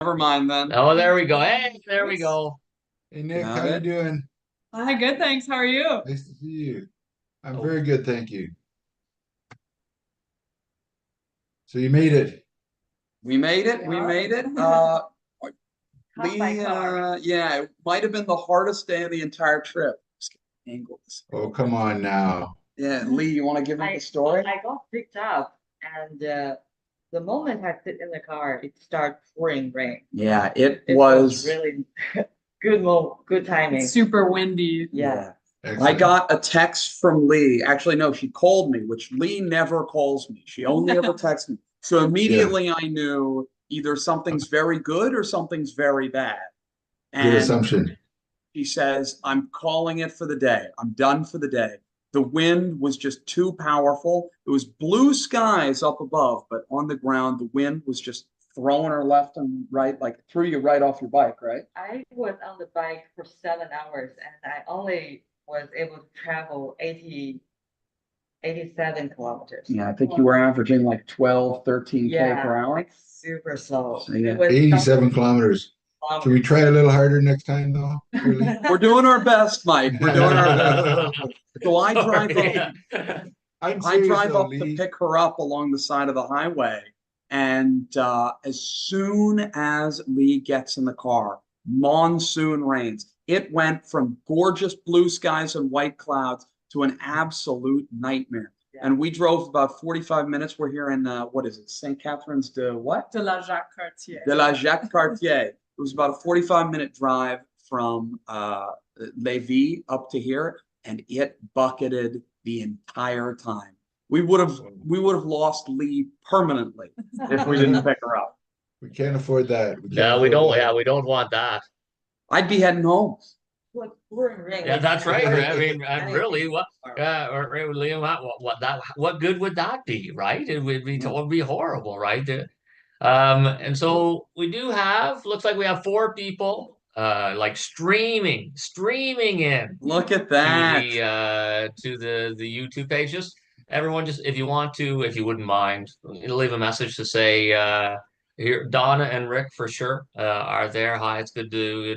Never mind then. Oh, there we go. Hey, there we go. Hey Nick, how Got you it. doing? Hi, good, thanks. How are you? Nice to see you. I'm Oh, very good, thank you. So you made it. We made it. We Yeah. made it. Caught by Lee, car. yeah, it might have been the hardest day of the entire trip. Just get angles. Oh, come on now. Yeah, Lee, you want to give him the I story? I got picked up, and the moment I sit in the car, it started pouring rain. Yeah, it It was was. really good timing. Super windy. Yeah. I Excellent. got a text from Lee. Actually, no, she called me, which Lee never calls me. She only ever texts me. So immediately I knew either something's very good or something's very bad. Good And assumption. she says, I'm calling it for the day. I'm done for the day. The wind was just too powerful. It was blue skies up above, but on the ground, the wind was just throwing her left and right, like threw you right off your bike, right? I was on the bike for 7 hours, and I only was able to travel 87 kilometers. Yeah, I think you were averaging like 12, 13K Yeah, per hour. like super slow. So, yeah. It was 87 kilometers. Can we try a little harder next time though? Really? We're doing our best, Mike. We're doing our best. So I drive sorry. up, I'm I serious drive though, up to Lee. pick her up along the side of the highway. And as soon as Lee gets in the car, monsoon rains. It went from gorgeous blue skies and white clouds to an absolute nightmare. Yeah. And we drove about 45 minutes. We're here in, what is it, St. Catherine's de what? De la Jacques Cartier. De la Jacques Cartier. It was about a 45-minute drive from Lévis up to here, and it bucketed the entire time. We would have lost Lee permanently if we didn't pick her up. We can't afford that. We can't Yeah, we afford don't. that. Yeah, we don't want that. I'd be heading home. Like pouring rain. Yeah, that's right. I mean, Anything really, what? or- Liam, what good would that be, right? It would be horrible, right? And so we do have. Looks like we have 4 people, like streaming in Look at to that. the YouTube page. Just everyone, just if you want to, if you wouldn't mind, leave a message to say here Donna and Rick for sure are there. Hi, it's good to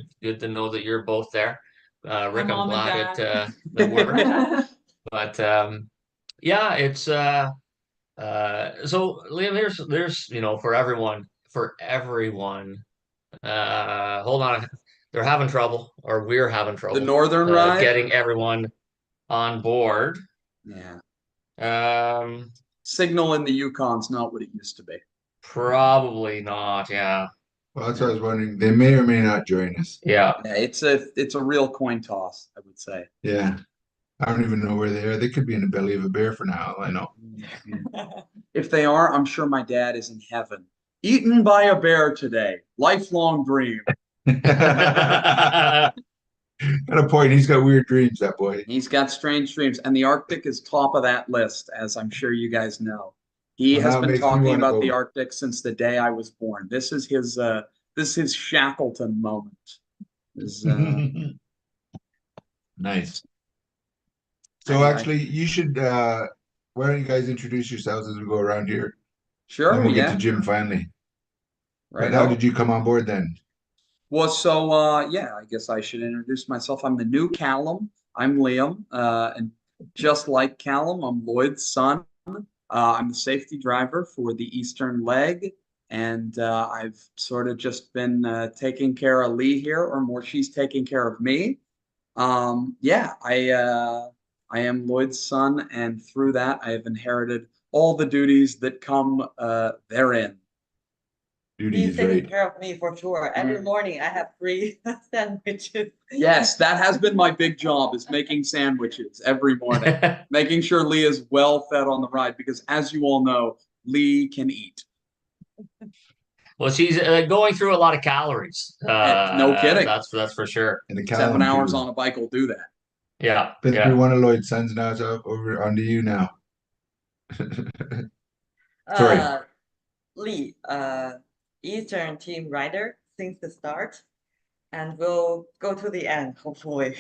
know that you're both there. Rick, I'm Mom and glad Dad. that we're, but yeah, it's so Liam, there's for everyone. Hold on, they're having trouble, or we're having The trouble Northern ride. getting everyone on board. Yeah. Um, Signal in the Yukon's not what it used to be. Probably not. Yeah, Well, that's what I was wondering. They may or may not join us. yeah. Yeah, it's a real coin toss, I would say. Yeah. I don't even know where they are. They could be in the belly of a bear for now. I know. If they are, I'm sure my dad is in heaven. Eaten by a bear today. Lifelong dream. At a point, he's got weird dreams, that boy. He's got strange dreams, and the Arctic is top of that list, as I'm sure you guys know. He Well, has now it been makes me talking wanna about the go. Arctic since the day I was born. This is his Shackleton moment. Is, Nice. So actually, you should why don't you guys introduce yourselves as we go around here? Then sure, we'll get yeah, to Jim finally. right. But how did you come on board then? Well, so yeah, I guess I should introduce myself. I'm the new Callum. I'm Liam, and just like Callum, I'm Lloyd's son. I'm the safety driver for the Eastern leg, and I've sort of just been taking care of Lee here, or more, she's taking care of me. Yeah, I am Lloyd's son, and through that, I have inherited all the duties that come therein. Duty He's is taking right. care of me for sure. Every Mm. morning I have free sandwiches. Yes, that has been my big job is making sandwiches every morning, making sure Lee is well fed on the ride because as you all know, Lee can eat. Well, she's going through a lot of calories. No kidding. That's for sure. And the 7 hours Callum on a bike will do that. Yeah, Since yeah. you're one of Lloyd's sons now, it's over onto you now. Sorry. Lee, Eastern team rider since the start, and we'll go to the end, hopefully.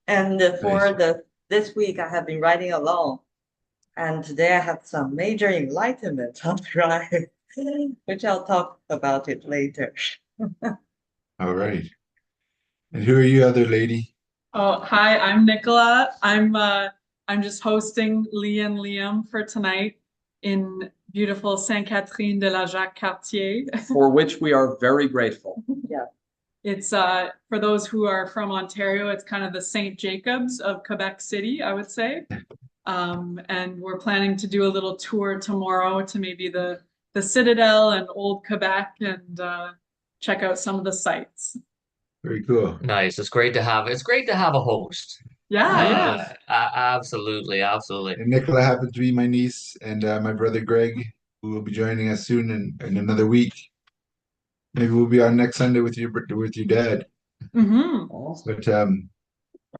And for this week, I have been riding alone, and today I have some major enlightenment on the ride. which I'll talk about it later. All right. And who are you, other lady? Oh, hi, I'm Nicola. I'm just hosting Lee and Liam for tonight in beautiful Sainte-Catherine de la Jacques-Cartier. For which we are very grateful. It's for those who are from Ontario, it's kind of the St. Jacobs of Quebec City, I would say. And we're planning to do a little tour tomorrow to maybe the Citadel and Old Quebec and check out some of the sites. Very cool. Nice. It's great to have a host. Yeah. Absolutely, absolutely. And Nicola happens to be my niece and my brother Greg, who will be joining us soon in another week. Maybe we'll be on next Sunday with your dad. Mm-hmm. Awesome. But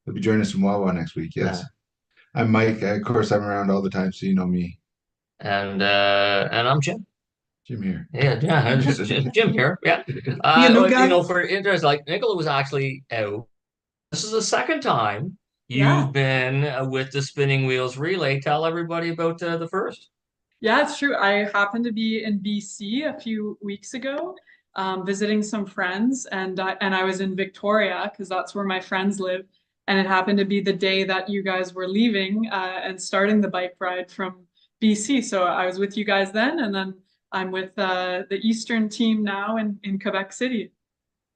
he'll be joining us from Wawa next week. Yes. I'm Mike. Of course, I'm around all the time, so you know me. And I'm Jim. Jim here. Yeah, Jim here. Yeah. You new guy? You know, for interest, like Nicola was actually out. This is the second time Yeah. you've been with the Spinning Wheels Relay. Tell everybody about the first. Yeah, it's true. I happened to be in BC a few weeks ago, visiting some friends, and I was in Victoria because that's where my friends live. And it happened to be the day that you guys were leaving and starting the bike ride from BC. So I was with you guys then, and then I'm with the Eastern team now in Quebec City.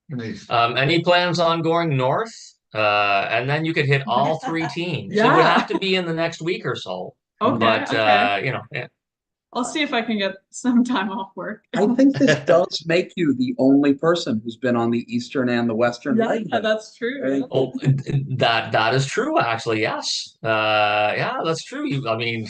Nice. Any plans on going north? And then you could hit all three teams. It would Yeah. have to be in the next week or so. Okay, But okay. you know, yeah. I'll see if I can get some time off work. I think this does make you the only person who's been on the Eastern and the Western Yeah, leg. that's true. Yeah. Oh, that is true, actually. Yes. Yeah, that's true. I mean,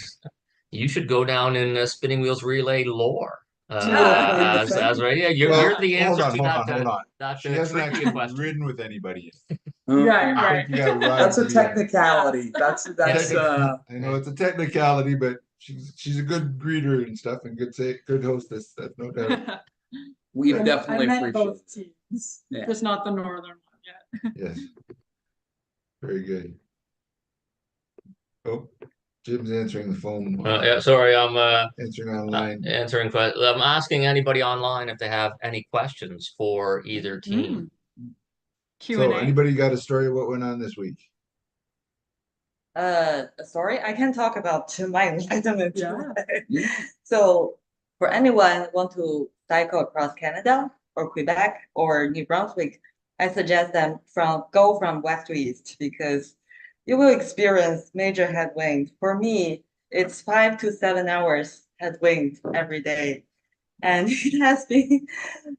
you should go down in Spinning Wheels Relay lore. As right, yeah, you're the answer to hold on. that She hasn't trivia actually question. ridden with anybody yet. Right, I right. think you gotta ride That's a the, technicality. That's I know it's a technicality, but she's a good greeter and stuff and good hostess. That's no doubt. we've I definitely met appreciated both it. teams, Yeah. just not the northern one yet. Yes. Very good. Oh, Jim's answering the phone. Yeah, sorry, I'm Answering online. answering questions. I'm asking anybody online if they have any questions for either team. So Q&A. anybody got a story of what went on this week? Sorry, I can talk about my enlightenment. Yeah. So for anyone want to cycle across Canada or Quebec or New Brunswick, I suggest them go from west to east because you will experience major headwind. For me, it's 5 to 7 hours headwind every day. And it has been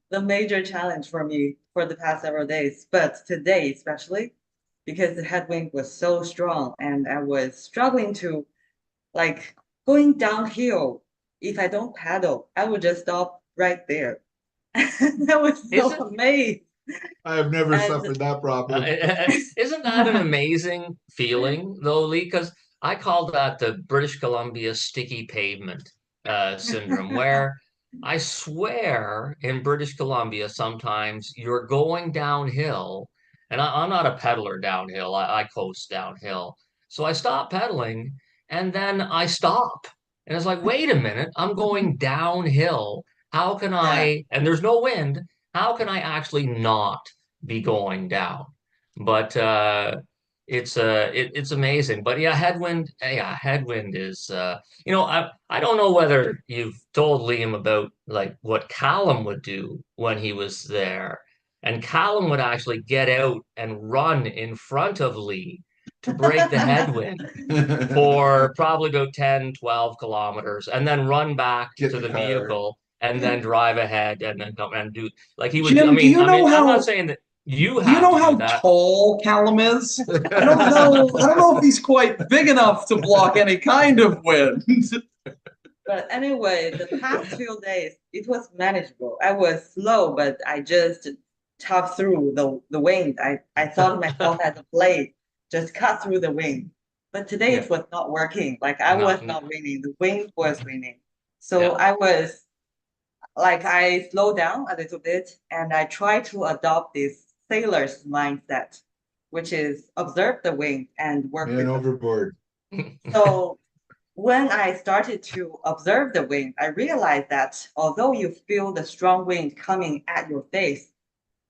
the major challenge for me for the past several days, but today especially, because the headwind was so strong and I was struggling to like going downhill. If I don't paddle, I would just stop right there. I was so Isn't- amazed. I have never And- suffered that problem. Isn't that an amazing feeling, though, Lee? Because I call that the British Columbia sticky pavement syndrome, where I swear in British Columbia sometimes you're going downhill, and I'm not a pedaler downhill. I coast downhill, so I stop pedaling, and then I stop, and it's like, wait a minute, I'm going downhill. How can I? And there's no wind. How can I actually not be going down? But it's amazing. But yeah, headwind is I don't know whether you've told Liam about like what Callum would do when he was there. And Callum would actually get out and run in front of Lee to break the headwind for probably about 10, 12 kilometers and then run back Get to the the car. vehicle and then drive ahead and then come and do like he would. Jim, I do you mean, know I'm how- not saying that you Do you have know to how do that. tall Callum is? I don't know if he's quite big enough to block any kind of wind. But anyway, the past few days, it was manageable. I was slow, but I just chopped through the wind. I thought myself as a blade, just cut through the wind. But today it was not working. Like I No, was no. not winning. The wind was winning. So Yeah. I was like, I slowed down a little bit and I tried to adopt this sailor's mindset, which is observe the wind and work with Man the overboard. so when I started to observe the wind, I realized that although you feel the strong wind coming at your face,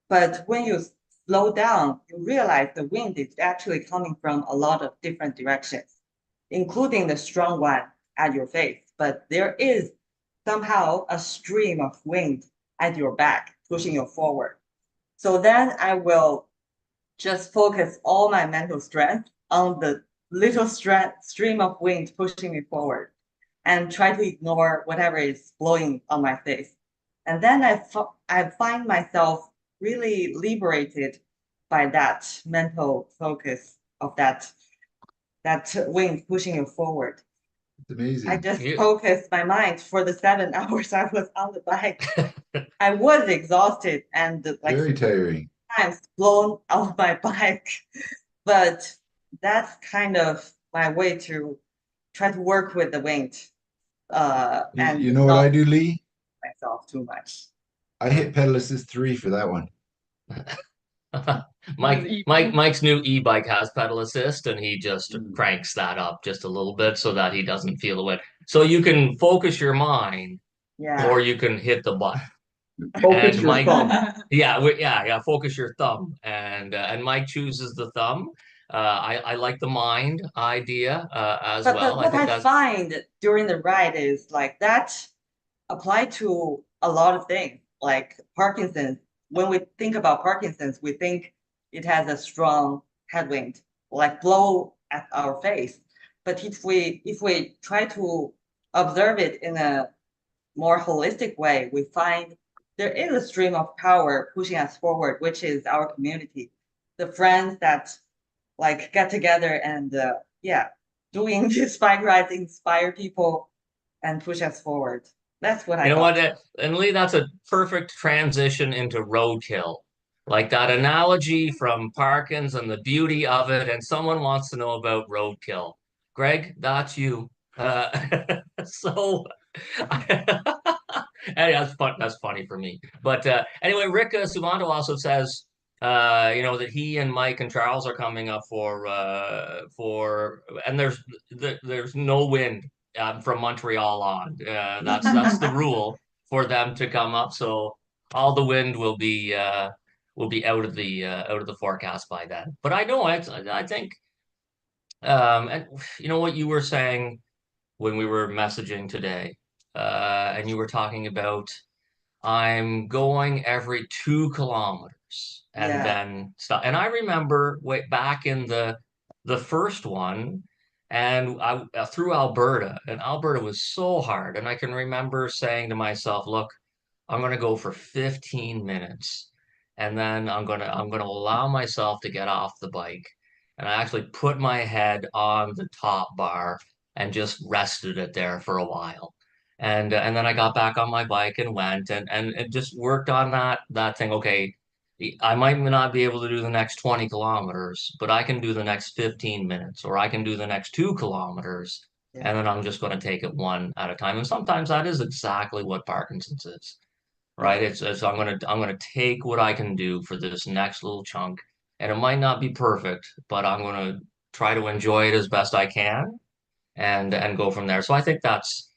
but when you slow down, you realize the wind is actually coming from a lot of different directions, including the strong one at your face. But there is somehow a stream of wind at your back, pushing you forward. So then I will just focus all my mental strength on the little stream of wind pushing me forward and try to ignore whatever is blowing on my face. And then I find myself really liberated by that mental focus of that wind pushing you forward. It's amazing. I just You- focused my mind for the 7 hours I was on the bike. I was exhausted and like Very tiring. times blown off my bike, but that's kind of my way to try to work with the wind. And You know what I not do, Lee? myself too much. I hit pedal assist 3 for that one. Mike's new e-bike has pedal assist, and he just Mm. cranks that up just a little bit so that he doesn't feel the wind. So you can focus your mind, Yeah. or you can hit the button. Focus And your Mike- thumb. Yeah. Focus your thumb, and Mike chooses the thumb. I like the mind idea as But well. I what think I that's find during the ride is like that apply to a lot of things, like Parkinson's. When we think about Parkinson's, we think it has a strong headwind, like blow at our face. But if we try to observe it in a more holistic way, we find there is a stream of power pushing us forward, which is our community, the friends that like get together and doing these bike rides inspire people and push us forward. That's what I You know got. what? And Lee, that's a perfect transition into roadkill. Like that analogy from Parkins and the beauty of it, and someone wants to know about roadkill. Greg, that's you. So Hey, that's fun. That's funny for me. But anyway, Rick Suvanto also says, that he and Mike and Charles are coming up and there's no wind from Montreal on. That's the rule for them to come up. So all the wind will be out of the forecast by then. But I know I think and you know what you were saying when we were messaging today, and you were talking about I'm going every 2 kilometers and Yeah. then stop. And I remember way back in the first one, and I through Alberta, and Alberta was so hard. And I can remember saying to myself, "Look, I'm gonna go for 15 minutes, and then I'm gonna allow myself to get off the bike." And I actually put my head on the top bar and just rested it there for a while. And then I got back on my bike and went and just worked on that thing. Okay, I might not be able to do the next 20 kilometers, but I can do the next 15 minutes, or I can do the next 2 kilometers, Yeah. and then I'm just going to take it one at a time. And sometimes that is exactly what Parkinson's is, right? It's I'm gonna take what I can do for this next little chunk, and it might not be perfect, but I'm gonna try to enjoy it as best I can, and go from there. So I think that's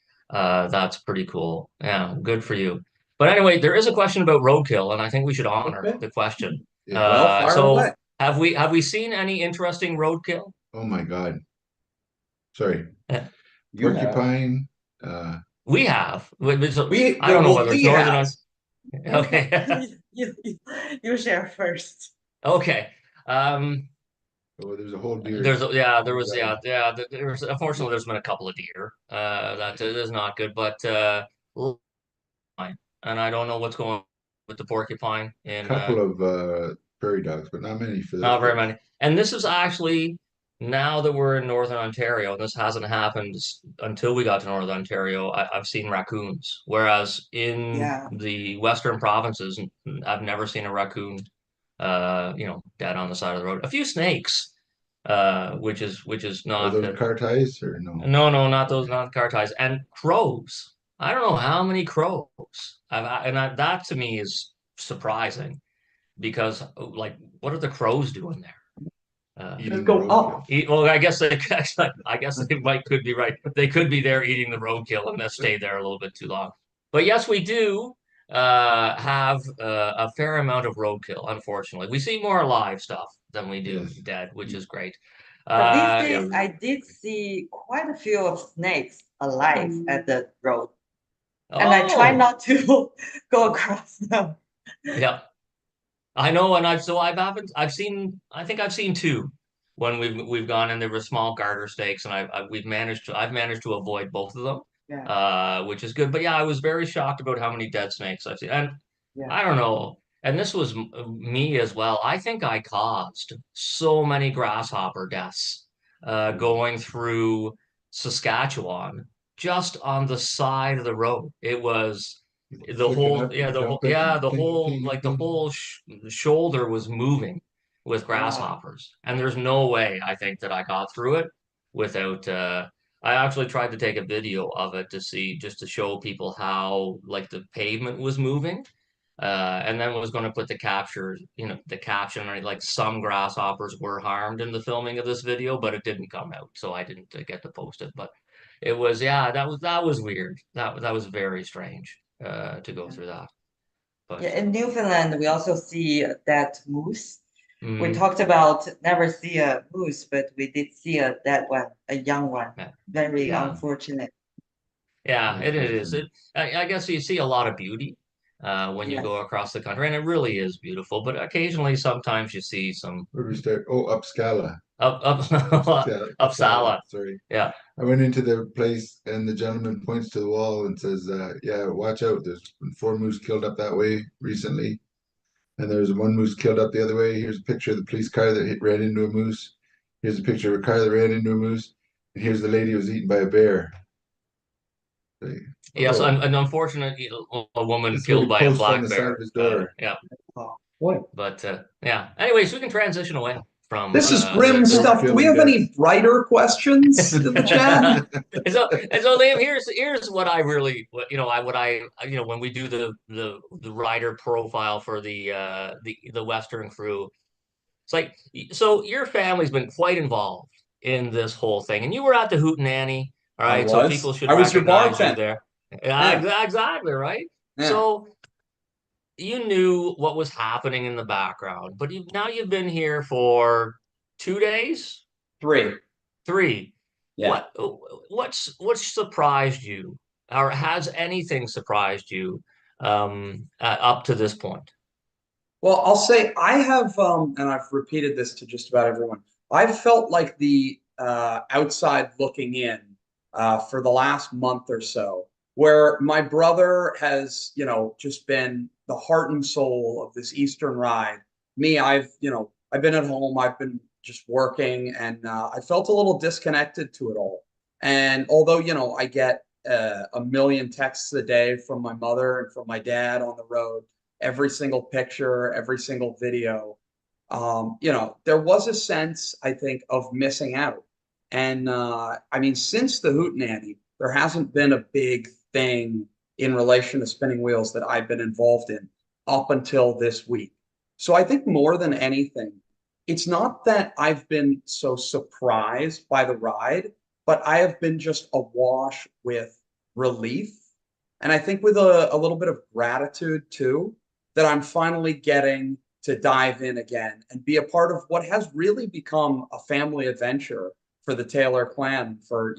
pretty cool. Yeah, good for you. But anyway, there is a question about roadkill, and I think we should honor Okay. the question. Yeah. Well, fire So away. have we seen any interesting roadkill? Oh my God. Sorry. You have. Porcupine. We have. I don't know well, whether it's Lee northern. has. Okay. You share first. Okay. There's a whole deer. There's unfortunately there's been a couple of deer. That is not good, but and I don't know what's going on with the porcupine A in couple of prairie dogs, but not many for this. not very many. And this is actually now that we're in Northern Ontario, and this hasn't happened until we got to Northern Ontario, I've seen raccoons. Whereas in Yeah. the Western provinces, I've never seen a raccoon dead on the side of the road. A few snakes, which is Are not those good. car ties or no? No, not those, not car ties. And crows. I don't know how many crows. That to me is surprising because, like, what are the crows doing there? Eating go the up. roadkill. Well, I guess they could be right. They could be there eating the roadkill and they stay there a little bit too long. But yes, we do have a fair amount of roadkill. Unfortunately, we see more live stuff than we do Yes. dead, which is great. But these Yeah. days, I did see quite a few of snakes alive at the road, and I try Oh, not to go across them. yeah. I know, and I think I've seen two when we've gone and there were small garter snakes, and I've managed to avoid both of them, Yeah, which is good. But yeah, I was very shocked about how many dead snakes I've seen, and yeah. I don't know. And this was me as well. I think I caused so many grasshopper deaths going through Saskatchewan just on the side of the road. It was the Flicking whole up and jumping and the ting, whole ting, like the ting. whole shoulder was moving with Wow. grasshoppers, and there's no way I think that I got through it without I actually tried to take a video of it to see, just to show people how like the pavement was moving, and then was going to put the caption, right, like some grasshoppers were harmed in the filming of this video, but it didn't come out, so I didn't get to post it. But it was, yeah, that was weird. That was very strange to go through that. But Yeah, in Newfoundland, we also see that moose. We mm, talked about never see a moose, but we did see that one, a young one. yeah. Very Yeah. unfortunate. Yeah, Yes, it is. listen. I guess you see a lot of beauty when you Yes. go across the country, and it really is beautiful. But occasionally, sometimes you see some Where do we start? Oh, Upscala. up Upsala, Uppsala. sorry. Yeah. I went into the place and the gentleman points to the wall and says, yeah, watch out. There's been 4 moose killed up that way recently. And there's 1 moose killed up the other way. Here's a picture of the police car that ran into a moose. Here's a picture of a car that ran into a moose. And here's the lady who was eaten by a bear. Like, Yes, oh, and unfortunately, a woman this is what killed he by a posts on black the side bear. of his door. Yeah, Oh, Boy, but yeah. Anyways, we can transition away from this is the grim the stuff. Do we have any brighter questions in the chat? and so Liam, here's what I really when we do the rider profile for the Western crew. It's like, so your family's been quite involved in this whole thing, and you were at the Hootenanny, all I right? So was. people should I was your recognize you bartender. there. Yeah. Exactly, right? Yeah. So you knew what was happening in the background, but now you've been here for 2 days, 3. 3. Yeah. What's surprised you, or has anything surprised you up to this point? Well, I'll say I have, and I've repeated this to just about everyone. I've felt like the outside looking in for the last month or so, where my brother has, just been the heart and soul of this Eastern ride. Me, I've been at home, I've been just working, and I felt a little disconnected to it all. And although, I get a million texts a day from my mother and from my dad on the road, every single picture, every single video. There was a sense, I think, of missing out. And I mean, since the Hootenanny, there hasn't been a big thing in relation to spinning wheels that I've been involved in up until this week. So I think more than anything, it's not that I've been so surprised by the ride, but I have been just awash with relief. And I think with a little bit of gratitude too, that I'm finally getting to dive in again and be a part of what has really become a family adventure for the Taylor clan, for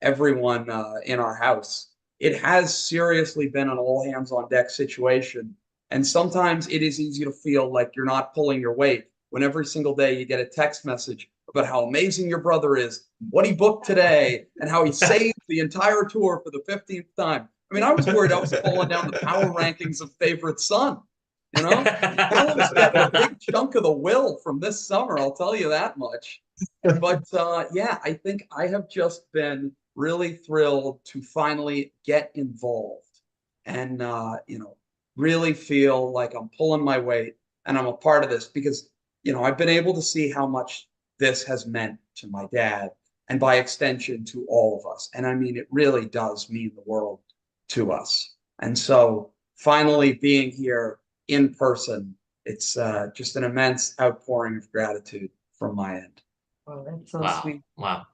everyone in our house. It has seriously been an all hands on deck situation, and sometimes it is easy to feel like you're not pulling your weight when every single day you get a text message about how amazing your brother is, what he booked today, and how he saved the entire tour for the 15th time. I mean, I was worried I was falling down the power rankings of favorite son. Callum's getting a big chunk of the will from this summer, I'll tell you that much. But yeah, I think I have just been really thrilled to finally get involved and really feel like I'm pulling my weight and I'm a part of this because I've been able to see how much this has meant to my dad and by extension to all of us. And I mean, it really does mean the world to us. And so finally being here in person, it's just an immense outpouring of gratitude from my end. Oh, that's so Wow. sweet. Wow.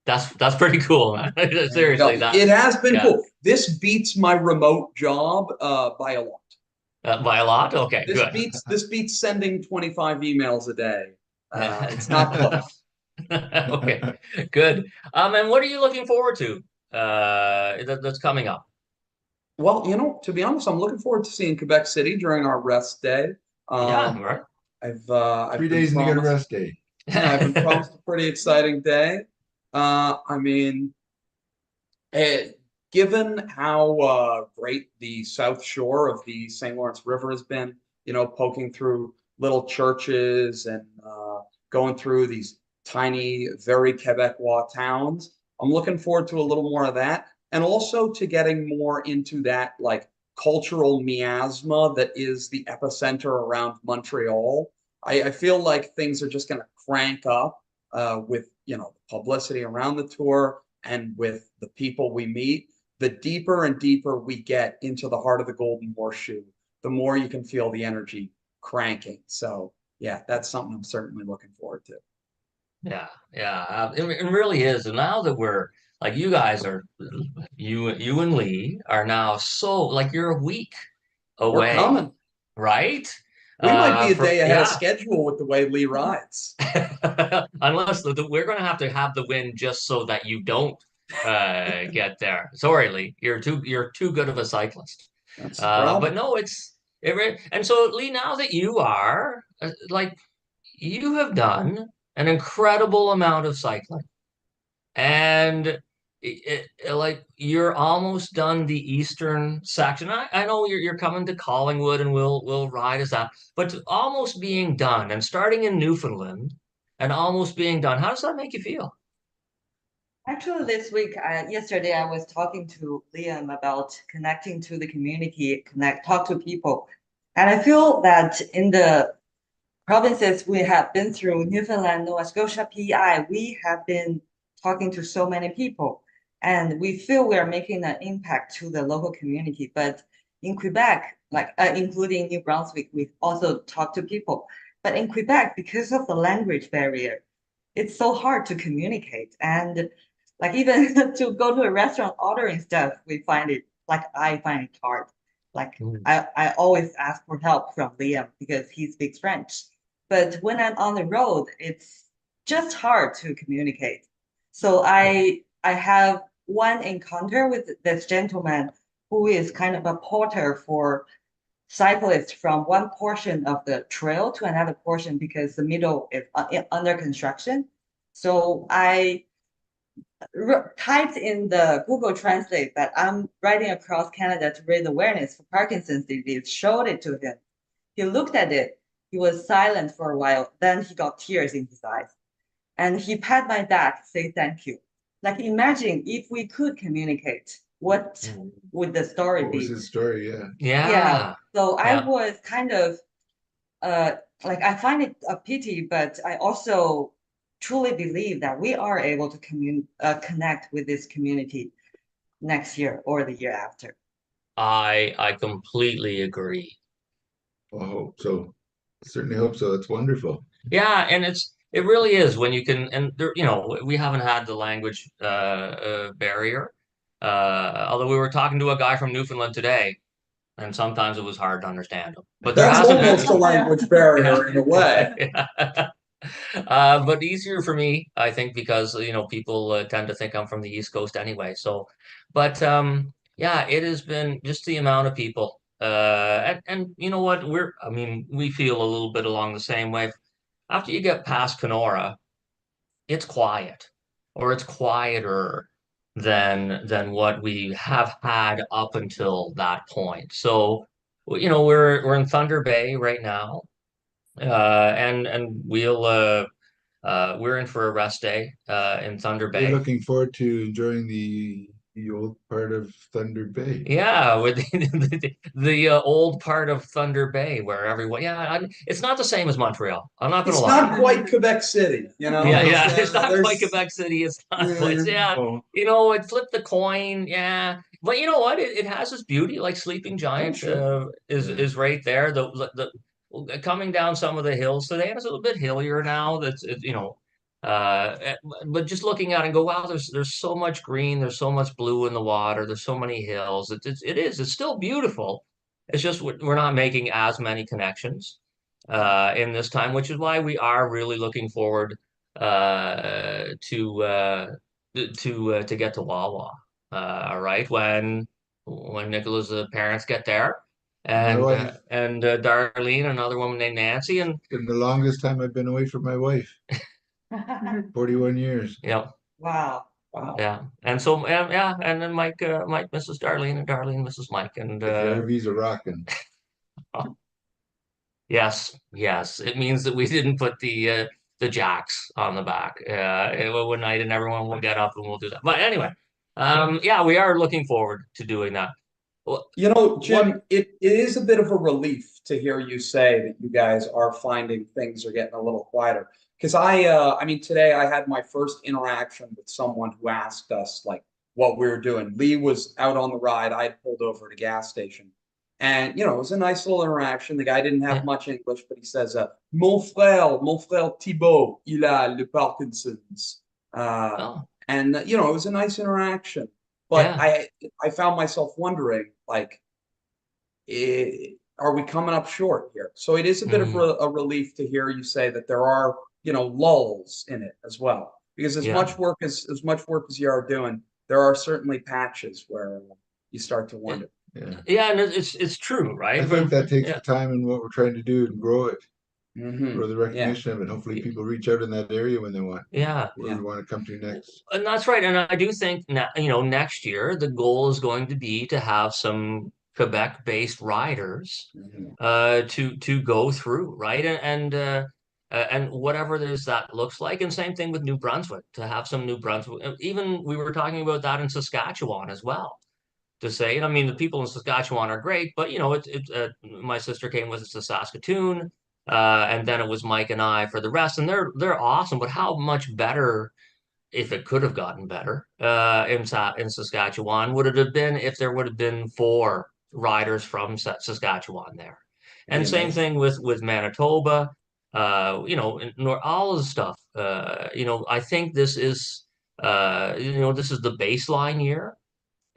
That's pretty cool, man. Seriously, No, that it has been yeah. cool. This beats my remote job by a lot. By a lot? Okay, good. This beats sending 25 emails a day. It's not close. Okay, good. And what are you looking forward to that's coming up? Well, to be honest, I'm looking forward to seeing Quebec City during our rest day. Yeah, right. I've 3 days been and you get a promised. rest day. Yeah, I've been promised a pretty exciting day. I mean, eh, given how great the South Shore of the St. Lawrence River has been, poking through little churches and going through these tiny, very Quebecois towns, I'm looking forward to a little more of that, and also to getting more into that like cultural miasma that is the epicenter around Montreal. I feel like things are just going to crank up with the publicity around the tour and with the people we meet. The deeper and deeper we get into the heart of the Golden Horseshoe, the more you can feel the energy cranking. So yeah, that's something I'm certainly looking forward to. Yeah, yeah, it really is. And now that we're like you guys are, you and Lee are now so like you're a week We're away, coming. right? We might be a day ahead of Yeah. schedule with the way Lee rides. Unless we're going to have the win just so that you don't get there. Sorry, Lee, you're too good of a cyclist. That's the problem. But no, and so Lee, now that you are like you have done an incredible amount of cycling, and like you're almost done the eastern section. I know you're coming to Collingwood, and we'll ride as that, but almost being done and starting in Newfoundland and almost being done. How does that make you feel? Actually, this week, yesterday, I was talking to Liam about connecting to the community, talk to people. And I feel that in the provinces we have been through, Newfoundland, Nova Scotia, PEI, we have been talking to so many people. And we feel we are making an impact to the local community. But in Quebec, like including New Brunswick, we also talk to people. But in Quebec, because of the language barrier, it's so hard to communicate. And like even to go to a restaurant ordering stuff, I find it hard. Like Mm. I always ask for help from Liam because he speaks French. But when I'm on the road, it's just hard to communicate. So I have one encounter with this gentleman who is kind of a porter for cyclists from one portion of the trail to another portion because the middle is under construction. So I typed in the Google Translate that I'm riding across Canada to raise awareness for Parkinson's disease, showed it to him. He looked at it. He was silent for a while. Then he got tears in his eyes. And he pat my back, say thank you. Like imagine if we could communicate, what Mm. would the story What was be? his story? Yeah. Yeah. So I Yeah. was kind of like I find it a pity, but I also truly believe that we are able to connect with this community next year or the year after. I completely agree. I hope so. Certainly hope so. It's wonderful. Yeah, and it really is when you can, and there, we haven't had the language barrier. Although we were talking to a guy from Newfoundland today, and sometimes it was hard to understand him. But there That's hasn't almost a been, language barrier in a way. yeah. But easier for me, I think, because people tend to think I'm from the East Coast anyway. So, but yeah, it has been just the amount of people. And you know what? I mean, we feel a little bit along the same way. After you get past Kenora, it's quiet, or it's quieter than what we have had up until that point. So, we're in Thunder Bay right now, and we're in for a rest day in Thunder You're Bay. looking forward to enjoying the old part of Thunder Bay. Yeah, with the old part of Thunder Bay where everyone, yeah, it's not the same as Montreal. I'm not gonna It's lie. not quite Quebec City, Yeah, yeah, it's not There's quite Quebec City. It's not quite, yeah, Oh, it flipped the coin, yeah. But you know what? It has its beauty. Like Sleeping Giant sure. is Yeah. is right there. The coming down some of the hills today, and it's a little bit hillier now. But just looking at it and go, wow, there's so much green, there's so much blue in the water, there's so many hills. It's still beautiful. It's just we're not making as many connections in this time, which is why we are really looking forward to get to Wawa. Right when Nicola's parents get there, My and wife, Darlene, another woman named Nancy, and in the longest time I've been away from my wife, 41 years. yeah, Wow. Wow. yeah, and so and then Mike, Mrs. Darlene, and Darlene, Mrs. Mike, and The RVs are rocking. yes, it means that we didn't put the jacks on the back one night, and everyone will get up and we'll do that. But anyway, yeah, we are looking forward to doing that. Well, You know, Jim, what? it is a bit of a relief to hear you say that you guys are finding things are getting a little quieter. Because I mean, today I had my first interaction with someone who asked us like what we were doing. Lee was out on the ride. I had pulled over at a gas station, and it was a nice little interaction. The guy didn't have Yeah. much English, but he says, mon frère Thibault, il a le Parkinson's." Oh, And it was a nice interaction. But yeah. I found myself wondering, like, are we coming up short here? So it is a bit of Mm, a relief to hear you say that there are, lulls in it as well. Because yeah. as much work as you are doing, there are certainly patches where you start to wonder. Yeah. Yeah, and it's true, right? I think that takes Yeah. the time in what we're trying to do and grow it, grow the Yeah, recognition of it. Hopefully people reach out in that area when they want, Yeah. where yeah. we want to come to next. And that's right. And I do think next year the goal is going to be to have some Quebec-based riders Mhm. to go through, right? And whatever it is that looks like. And same thing with New Brunswick, to have some New Brunswick. Even we were talking about that in Saskatchewan as well. To say, I mean, the people in Saskatchewan are great, but my sister came with us to Saskatoon, and then it was Mike and I for the rest, and they're awesome. But how much better, if it could have gotten better, in Saskatchewan, would it have been if there would have been 4 riders from Saskatchewan there? Be And same amazing. thing with Manitoba, all of the stuff. I think this is the baseline year.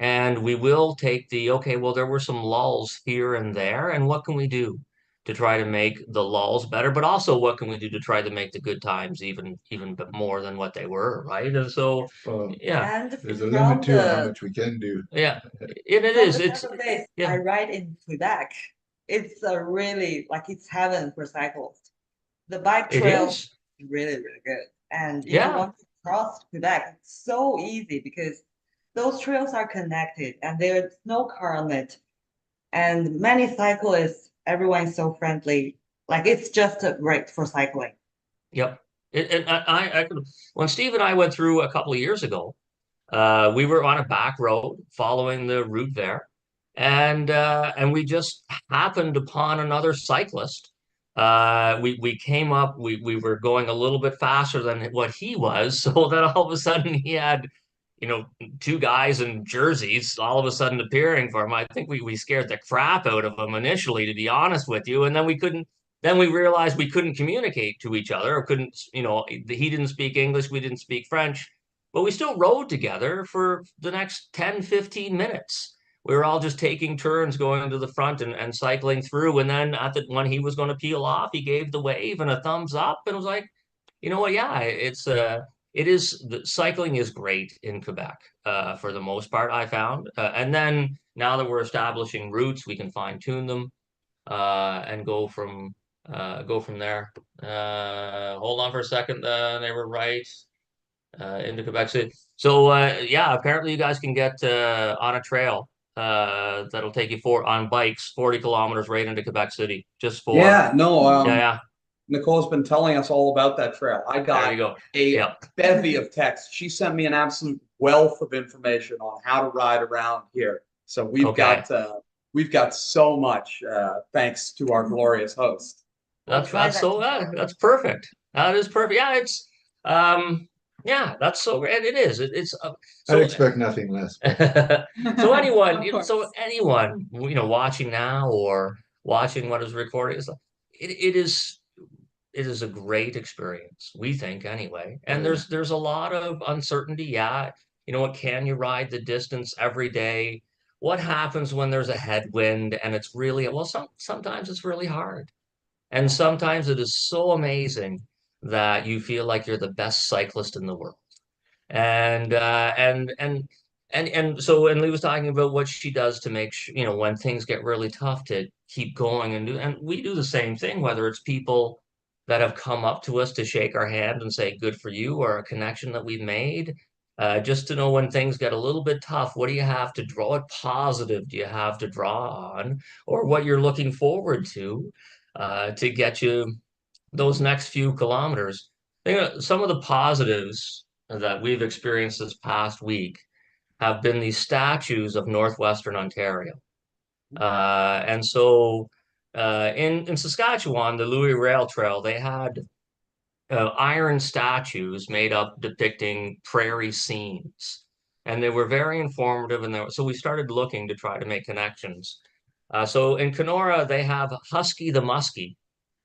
And we will take okay, well, there were some lulls here and there, and what can we do to try to make the lulls better? But also, what can we do to try to make the good times even bit more than what they were, right? And so, Well, yeah, And there's a limit from to how the much we can do. yeah, and it from is. the It's several days I yeah, ride in Quebec, it's a really like it's heaven for cyclists. The bike it trail is. is really, really good. And if you Yeah, want to cross Quebec, it's so easy because those trails are connected and there's no car on it. And many cyclists, everyone is so friendly. Like it's just great for cycling. yep. And I could, when Steve and I went through a couple of years ago, we were on a back road following the route there, and we just happened upon another cyclist. We came up. We were going a little bit faster than what he was, so that all of a sudden he had, 2 guys in jerseys all of a sudden appearing for him. I think we scared the crap out of him initially, to be honest with you, and then we couldn't. Then we realized we couldn't communicate to each other, or couldn't. He didn't speak English, we didn't speak French, but we still rode together for the next 10, 15 minutes. We were all just taking turns going to the front and cycling through. And then when he was going to peel off, he gave the wave and a thumbs up and was like, you know what? Yeah, the cycling is great in Quebec, for the most part, I found. And then now that we're establishing routes, we can fine tune them, and go from there. Hold on for a second. They were right, into Quebec City. So yeah, apparently you guys can get on a trail that'll take you on bikes 40 kilometers right into Quebec City. Just for Yeah, no, yeah. Nicole's been telling us all about that trail. I There got you go. a Yeah. bevy of texts. She sent me an absolute wealth of information on how to ride around here. So Okay. we've got so much thanks to our glorious host. I'll try that tomorrow. That's perfect. That is perfect. Yeah, that's so great. It is. It's I'd so expect nothing less. so anyone, Of course. watching now or watching what is recorded is like, it is a great experience, we think anyway. And there's a lot of uncertainty. Yeah, you know what, can you ride the distance every day? What happens when there's a headwind and it's really well, sometimes it's really hard. And sometimes it is so amazing that you feel like you're the best cyclist in the world. And so Lee was talking about what she does to make sure, you know, when things get really tough to keep going and we do the same thing, whether it's people that have come up to us to shake our hand and say good for you, or a connection that we've made. Just to know when things get a little bit tough, what do you have to draw? What positive do you have to draw on, or what you're looking forward to get you those next few kilometers? You know, some of the positives that we've experienced this past week have been these statues of Northwestern Ontario. And so in Saskatchewan, the Louis Rail Trail, they had iron statues made up depicting prairie scenes. And they were very informative. And so we started looking to try to make connections. So in Kenora, they have Husky the Muskie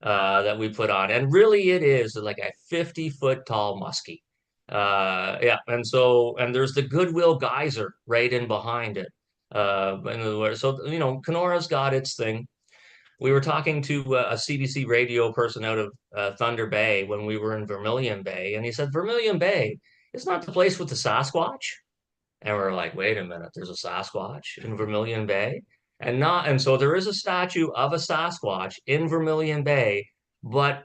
that we put on. And really it is like a 50-foot tall muskie. Yeah, and there's the Goodwill Geyser right in behind it. So you know, Kenora's got its thing. We were talking to a CBC radio person out of Thunder Bay when we were in Vermilion Bay, and he said Vermilion Bay is not the place with the Sasquatch. And we're like, wait a minute, there's a Sasquatch in Vermilion Bay, and so there is a statue of a Sasquatch in Vermilion Bay, but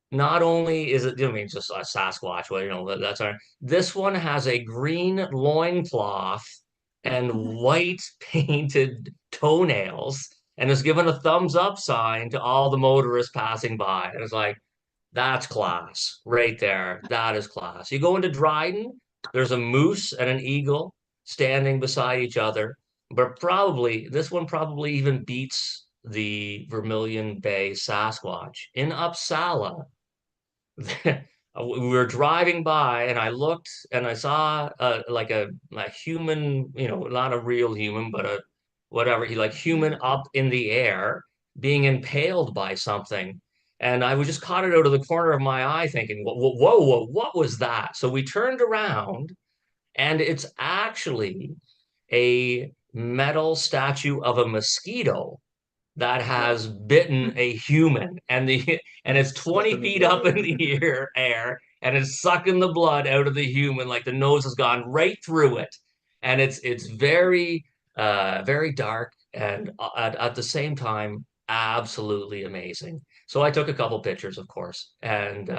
not only is it, I mean, just a Sasquatch, well, you know, that's our, this one has a green loincloth and white painted toenails and is given a thumbs up sign to all the motorists passing by. And it's like, that's class right there. That is class. You go into Dryden, there's a moose and an eagle standing beside each other, but probably this one probably even beats the Vermilion Bay Sasquatch. In Uppsala, we were driving by and I looked and I saw like a human, you know, not a real human, but a whatever, he like human up in the air being impaled by something. And I was just caught it out of the corner of my eye thinking, whoa, what was that? So we turned around and it's actually a metal statue of a mosquito that has bitten a human, and it's 20 feet up in the air and it's sucking the blood out of the human, like the nose has gone right through it. And it's very very dark and at the same time absolutely amazing. So I took a couple pictures, of course, and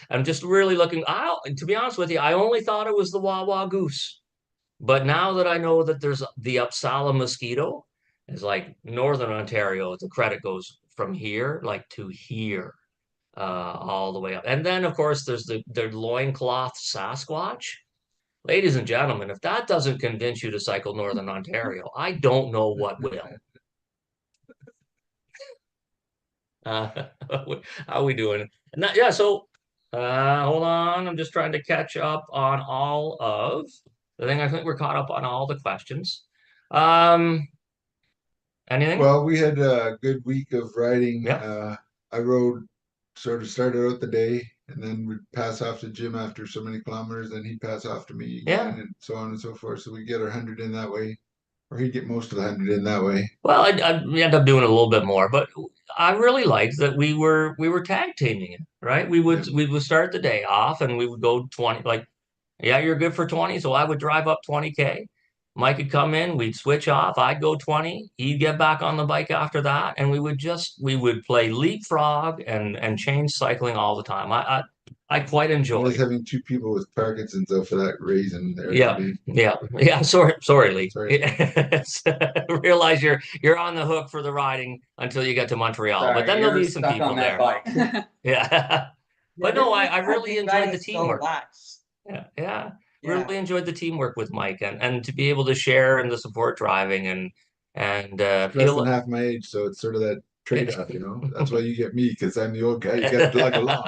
I'm just really looking. To be honest with you, I only thought it was the Wawa goose, but now that I know that there's the Uppsala mosquito, it's like Northern Ontario, the credit goes from here like to here, all the way up. And then of course there's the loincloth Sasquatch. Ladies and gentlemen, if that doesn't convince you to cycle Northern Ontario, I don't know what will. How are we doing? And yeah, so hold on, I'm just trying to catch up on all of the thing. I think we're caught up on all the questions. Anything? Well, we had a good week of riding. Yeah. I rode, sort of started out the day and then we'd pass off to Jim after so many kilometers, then he'd pass off to me again, Yeah. and so on and so forth. So we get our 100 in that way, or he'd get most of the 100 in that way. Well, I end up doing a little bit more, but I really liked that we were tag teaming it, right? We would start the day off and we would go 20, like, yeah, you're good for 20, so I would drive up 20K. Mike would come in, we'd switch off, I'd go 20, he'd get back on the bike after that, and we would play leapfrog and change cycling all the time. I quite I enjoy was it. having two people with Parkinson's though for that reason there. Yeah. Sorry, Lee. Sorry. Realize you're on the hook for the riding until you get to Montreal, Sorry, but then there'll you're be some stuck people on that there. bike. Yeah. But no, I really enjoyed the So teamwork. lax. Yeah. Yeah. Really enjoyed the teamwork with Mike and to be able to share in the support driving and Less feel than half my age, so it's sort of that trade-off, you know. That's why you get me, because I'm the old guy. You got to lug along.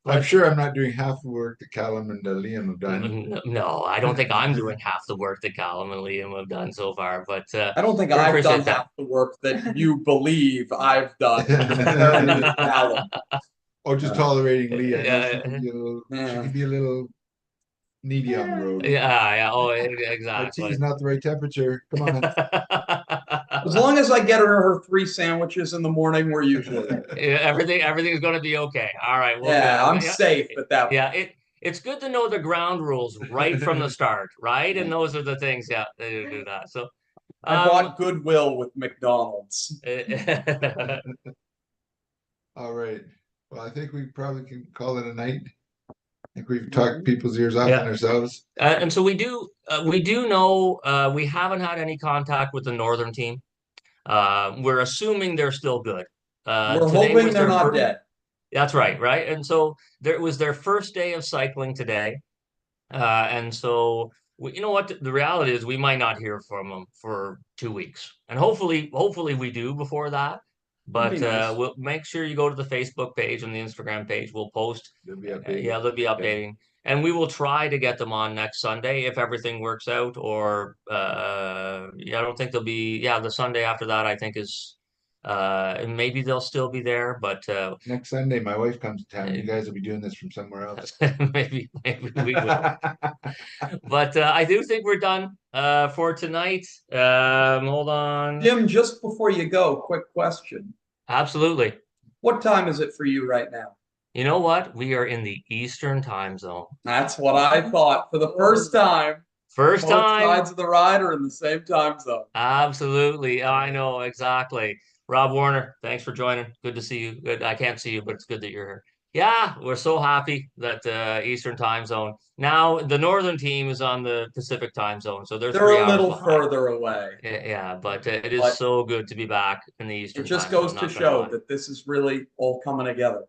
I'm sure I'm not doing half the work that Callum and Liam have done. No, I don't think I'm doing half the work that Callum and Liam have done so far, but I don't think we I've done appreciate that. half the work that you believe I've done comparing you to Callum. Or just tolerating Leah. Yeah. She can be a little needy on the road. Yeah. Oh, My exactly. tea's not the right temperature. Come on. As long as I get her 3 sandwiches in the morning, we're usually Yeah, everything's going to be okay. All right. Well, yeah, good. I'm safe at that Yeah, point. it's good to know the ground rules right from the start, right? And those are the things, yeah, they do that. So, I bought goodwill with McDonald's. All right. Well, I think we probably can call it a night. I think we've talked people's ears off Yeah. on ourselves. And so we do know we haven't had any contact with the Northern team. We're assuming they're still good. We're Today hoping was they're their not first, dead. That's right. And so there was their first day of cycling today. And so you know what? The reality is we might not hear from them for 2 weeks, and hopefully we do before that. That'd be But nice. we'll make sure you go to the Facebook page and the Instagram page. We'll post. They'll be updated. Yeah, they'll be updating, and we will try to get them on next Sunday if everything works out. Or yeah, I don't think they'll be. Yeah, the Sunday after that, I think is. And maybe they'll still be there, but Next Sunday, my wife comes to town. You guys will be doing this from somewhere else. maybe we will. But I do think we're done for tonight. Hold on. Jim, just before you go, quick question. Absolutely. What time is it for you right now? You know what? We are in the Eastern time zone. That's what I thought. For the first time, First both time. sides of the ride are in the same time zone. Absolutely. I know exactly. Rob Warner, thanks for joining. Good to see you. Good. I can't see you, but it's good that you're here. Yeah, we're so happy that Eastern time zone. Now the Northern team is on the Pacific time zone, so they're 3 They're a hours little behind. further away. Yeah, but it is But so good to be back in the It Eastern just time goes zone, to not gonna show lie. that this is really all coming together.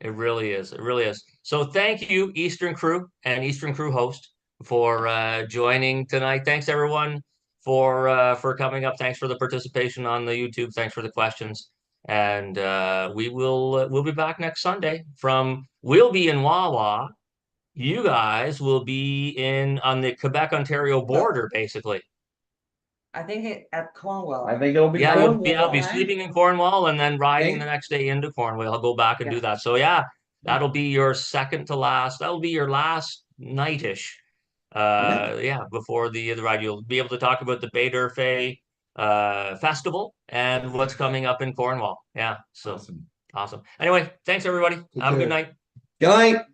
It really is. It really is. So thank you, Eastern Crew and Eastern Crew host, for joining tonight. Thanks everyone for coming up. Thanks for the participation on the YouTube. Thanks for the questions. And we'll be back next Sunday we'll be in Wawa. You guys will be on the Quebec-Ontario border, basically. I think at Cornwall. I think it'll be Yeah, Cornwall. I'll be sleeping in Cornwall and then riding Okay. the next day into Cornwall. I'll go back and do Yeah. that. So yeah, that'll be your second to last. That'll be your last nightish. Yeah, before the ride, you'll be able to talk about the Bay d'Urfé festival and what's coming up in Cornwall. Yeah, so Awesome. awesome. Anyway, thanks everybody. Take Have a good care. night. Good night.